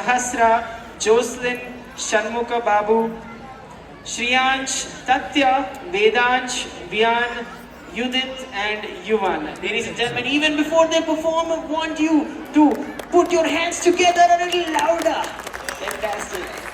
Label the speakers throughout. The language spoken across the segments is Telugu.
Speaker 1: Sahasra, Jocelyn, Shanmukha Babu, Shriyansh, Tatya, Vedansh, Vian, Yudit and Yuvan. Ladies and gentlemen, even before they perform, I want you to put your hands together a little louder. Fantastic.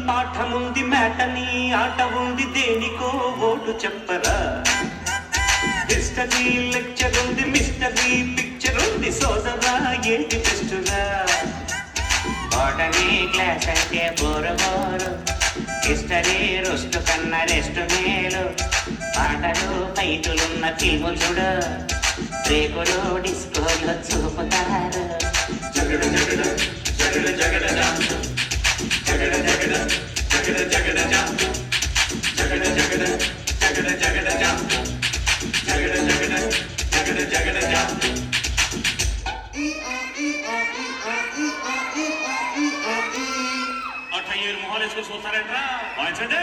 Speaker 2: పాఠముంది మేటని ఆట ఉంది దేనికో ఓటు చెప్పరా హిస్టరీ లెక్చర్ ఉంది మిస్టరీ పిక్చర్ ఉంది సోదరా ఏంటి బెస్టురా బాటనీ క్లాస్ అంటే బోరు బోరు హిస్టరీ రోస్ట్ కన్నా రెస్ట్ మేలు పాటలు ఫైటులున్న ఫిల్ము చూడు రేకులు డిస్కోలో చూపుతారు జగడ జగడ జగడ జగడ జగడ జగడ జగడ జగడ జగడ జగడ జగడ జగడ జగడ జగడ జగడ జగడ అట్టయ్యేరు మొహాలు వేసుకొని చూస్తారంట్రా వాయించండి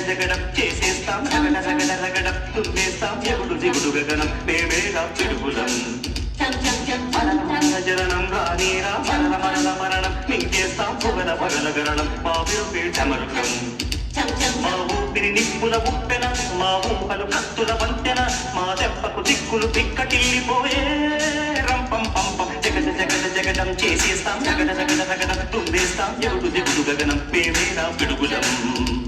Speaker 2: జగడం చేసేస్తాం జగడ జగడ రగడం తుమ్మేస్తాం జగుడు జిగుడు గగనం మేమేగా పిడుగులం జననం రానీరా మరణ మరణ మరణం మింగేస్తాం పొగల పగల గరణం మా విరుపేటమరుకం మా ఊపిరి నిప్పుల ఉప్పెన మా ఊహలు కత్తుల వంతెన మా దెబ్బకు దిక్కులు పిక్కటిల్లిపోయే రంపం పంపం జగడ జగడ జగడం చేసేస్తాం జగడ జగడ రగడం తుమ్మేస్తాం జగుడు జిగుడు గగనం మేమేగా పిడుగులం